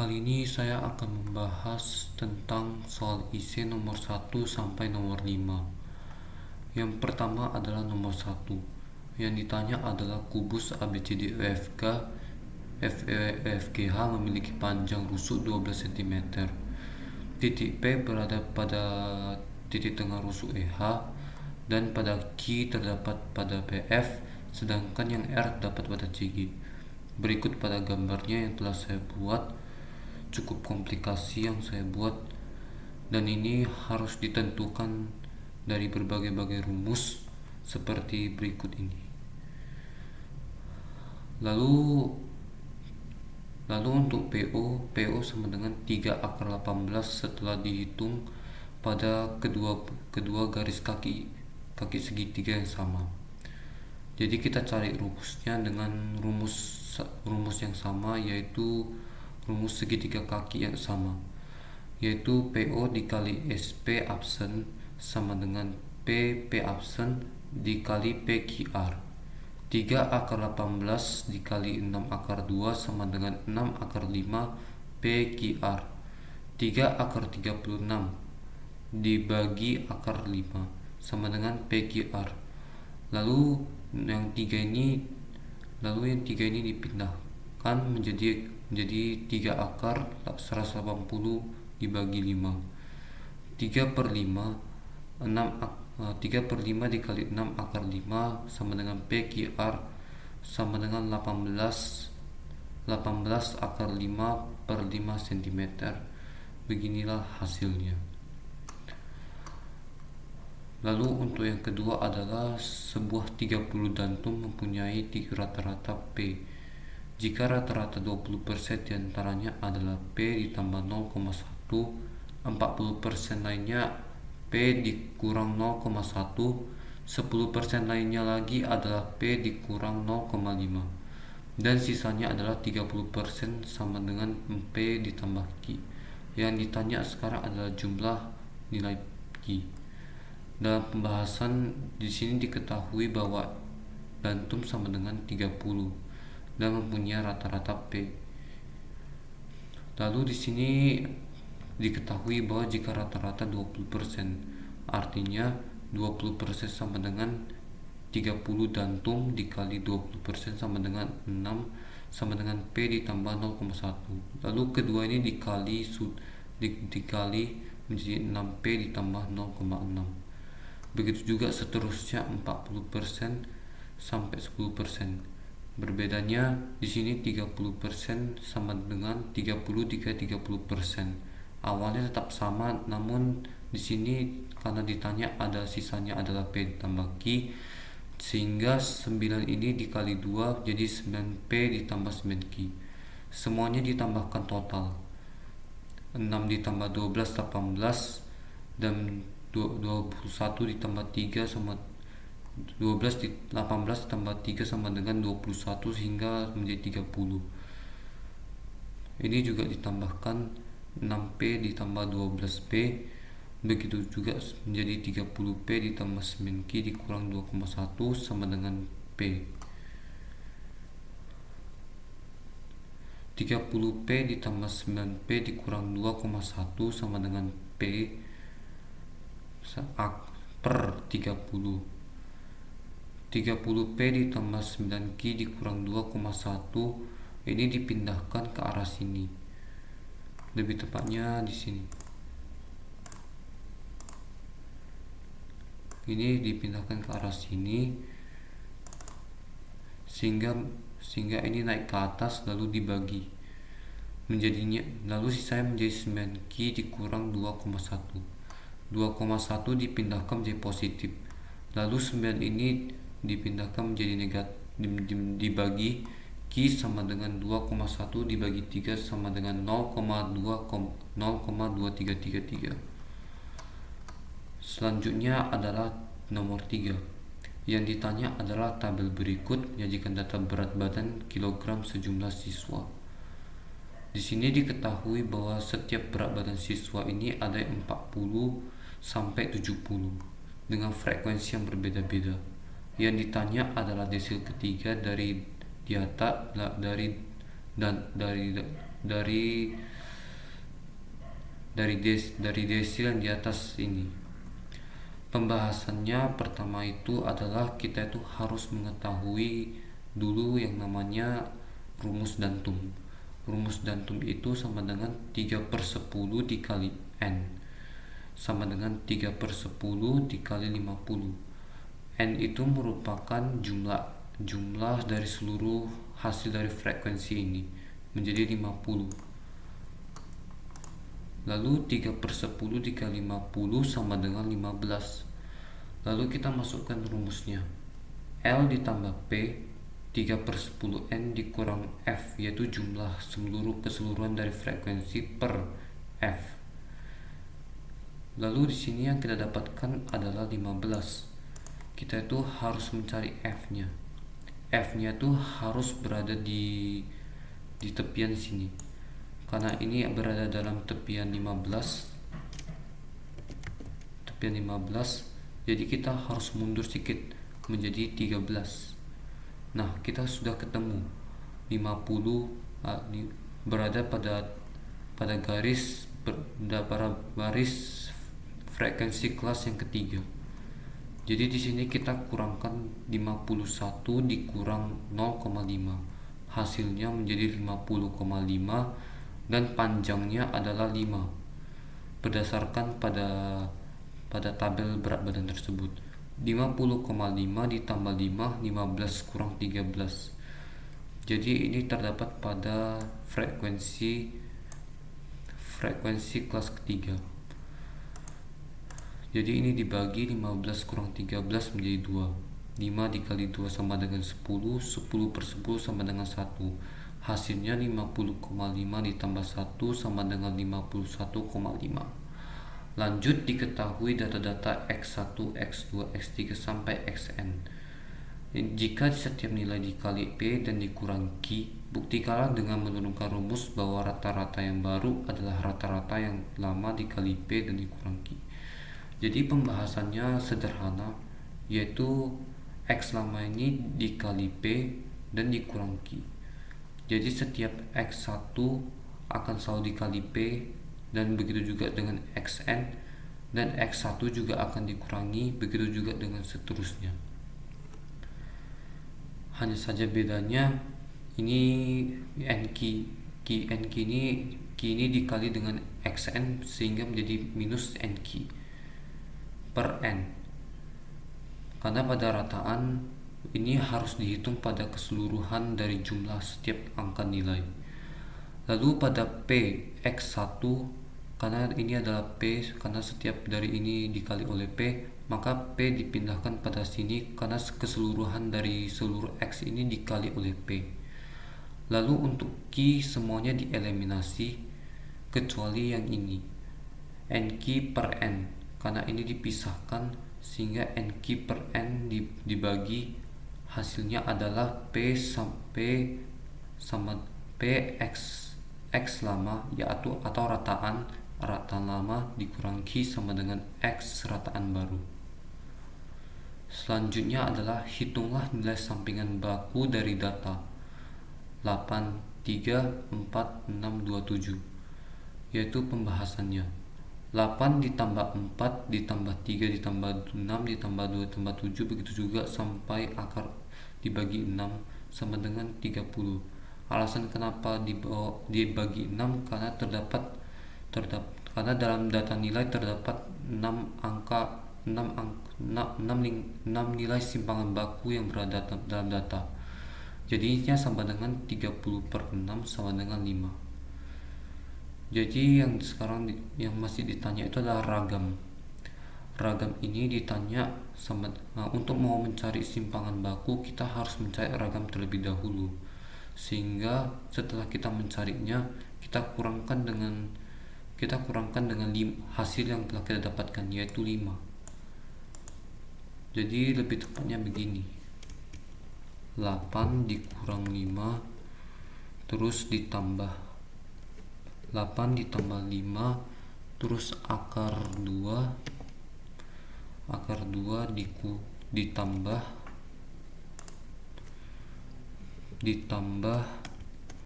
Kali ini saya akan membahas tentang soal isi nomor 1 sampai nomor 5. Yang pertama adalah nomor 1. Yang ditanya adalah kubus ABCDEFG FEFGH memiliki panjang rusuk 12 cm. Titik P berada pada titik tengah rusuk EH dan pada Q terdapat pada PF, sedangkan yang R terdapat pada CG. Berikut pada gambarnya yang telah saya buat. Cukup komplikasi yang saya buat, dan ini harus ditentukan dari berbagai rumus seperti berikut ini. Lalu untuk PO sama dengan 3 akar 18 setelah dihitung pada kedua garis kaki segitiga yang sama. Jadi kita cari rumusnya dengan rumus yang sama, yaitu rumus segitiga kaki yang sama, yaitu PO dikali SP absen sama dengan PP absen dikali PQR. 3 akar 18 dikali 6 akar 2 sama dengan 6 akar 5 PQR. 3 akar 36 dibagi akar 5 sama dengan PQR. Lalu yang tiga ini dipindahkan menjadi 3 akar 180 dibagi 5. 3/5 dikali 6 akar 5 sama dengan PQR sama dengan 18 akar 5/5 cm. Beginilah hasilnya. Lalu untuk yang kedua adalah sebuah 30 dantum mempunyai rata-rata P. Jika rata-rata 20% diantaranya adalah P ditambah 0,1, 40% lainnya P dikurang 0,1, 10% lainnya lagi adalah P dikurang 0,5, dan sisanya adalah 30% sama dengan P ditambah Q. Yang ditanya sekarang adalah jumlah nilai Q. Dalam pembahasan di sini diketahui bahwa dantum sama dengan 30 dan mempunyai rata-rata P. Lalu di sini diketahui bahwa jika rata-rata 20%, artinya 20% sama dengan 30 dantum dikali 20% sama dengan 6 sama dengan P ditambah 0,1. Lalu kedua ini dikali menjadi 6P ditambah 0,6. Begitu juga seterusnya 40% sampai 10%. Berbedanya di sini 30% sama dengan 30 dikali 30%. Awalnya tetap sama, namun di sini karena ditanya ada sisanya adalah P ditambah Q, sehingga 9 ini dikali 2 jadi 9P ditambah 9Q. Semuanya ditambahkan total. 6 ditambah 12 18, dan 21 ditambah 3 sama 18 ditambah 3 sama dengan 21 hingga menjadi 30. Ini juga ditambahkan 6P ditambah 12P, begitu juga menjadi 30P ditambah 9Q dikurang 2,1 sama dengan P. 30P ditambah 9P dikurang 2,1 sama dengan P per 30. 30P ditambah 9Q dikurang 2,1 ini dipindahkan ke arah sini. Lebih tepatnya di sini. Ini dipindahkan ke arah sini sehingga ini naik ke atas lalu dibagi menjadinya, lalu sisanya menjadi 9Q dikurang 2,1. 2,1 dipindahkan menjadi positif. Lalu 9 ini dipindahkan menjadi negatif, dibagi Q sama dengan 2,1 dibagi 3 sama dengan 0,2333. Selanjutnya adalah nomor 3. Yang ditanya adalah tabel berikut menyajikan data berat badan kilogram sejumlah siswa. Di sini diketahui bahwa setiap berat badan siswa ini ada 40 sampai 70 dengan frekuensi yang berbeda-beda. Yang ditanya adalah desil ketiga dari dari desil yang di atas ini. Pembahasannya pertama itu adalah kita itu harus mengetahui dulu yang namanya rumus Dantum. Rumus Dantum itu sama dengan 3/10 dikali N sama dengan 3/10 dikali 50. N itu merupakan jumlah dari seluruh hasil dari frekuensi ini menjadi 50. Lalu 3/10 dikali 50 sama dengan 15. Lalu kita masukkan rumusnya. L ditambah P 3/10 N dikurang F, yaitu jumlah keseluruhan dari frekuensi per F. Lalu di sini yang kita dapatkan adalah 15. Kita itu harus mencari F-nya. F-nya itu harus berada di tepian sini. Karena ini berada dalam tepian 15, jadi kita harus mundur sedikit menjadi 13. Nah, kita sudah ketemu 50 berada pada garis frekuensi kelas yang ketiga. Jadi di sini kita kurangkan 51 dikurang 0,5. Hasilnya menjadi 50,5 dan panjangnya adalah 5 berdasarkan pada tabel berat badan tersebut. 50,5 ditambah 5, 15 kurang 13. Jadi ini terdapat pada frekuensi kelas ketiga. Jadi ini dibagi 15 kurang 13 menjadi 2. 5 dikali 2 sama dengan 10, 10/10 sama dengan 1. Hasilnya 50,5 ditambah 1 sama dengan 51,5. Lanjut diketahui data-data X1, X2, X3 sampai Xn. Jika setiap nilai dikali P dan dikurangi Q, buktikanlah dengan menurunkan rumus bahwa rata-rata yang baru adalah rata-rata yang lama dikali P dan dikurangi Q. Jadi pembahasannya sederhana, yaitu X lama ini dikali P dan dikurangi Q. Jadi setiap X1 akan selalu dikali P, dan begitu juga dengan Xn, dan X1 juga akan dikurangi, begitu juga dengan seterusnya. Hanya saja bedanya ini NQ ini dikali dengan Xn sehingga menjadi minus NQ per N. Karena pada rataan ini harus dihitung pada keseluruhan dari jumlah setiap angka nilai. Lalu pada P X1, karena ini adalah P, karena setiap dari ini dikali oleh P, maka P dipindahkan pada sini karena keseluruhan dari seluruh X ini dikali oleh P. Lalu untuk Q semuanya dieliminasi kecuali yang ini, NQ per N, karena ini dipisahkan sehingga NQ per N dibagi, hasilnya adalah P sama P X lama, yaitu atau rataan lama dikurangi Q sama dengan X rataan baru. Selanjutnya adalah hitunglah nilai sampingan baku dari data 8, 3, 4, 6, 2, 7, yaitu pembahasannya 8 ditambah 4 ditambah 3 ditambah 6 ditambah 2 ditambah 7, begitu juga sampai akar dibagi 6 sama dengan 30. Alasan kenapa dibagi 6 karena karena dalam data nilai terdapat 6 nilai simpangan baku yang berada dalam data. Jadinya sama dengan 30/6 sama dengan 5. Jadi yang sekarang yang masih ditanya itu adalah ragam. Ragam ini ditanya untuk mau mencari simpangan baku, kita harus mencari ragam terlebih dahulu. Sehingga setelah kita mencarinya, kita kurangkan dengan hasil yang telah kita dapatkan, yaitu 5. Jadi lebih tepatnya begini, 8 dikurang 5 terus ditambah 8 ditambah 5 terus akar 2 ditambah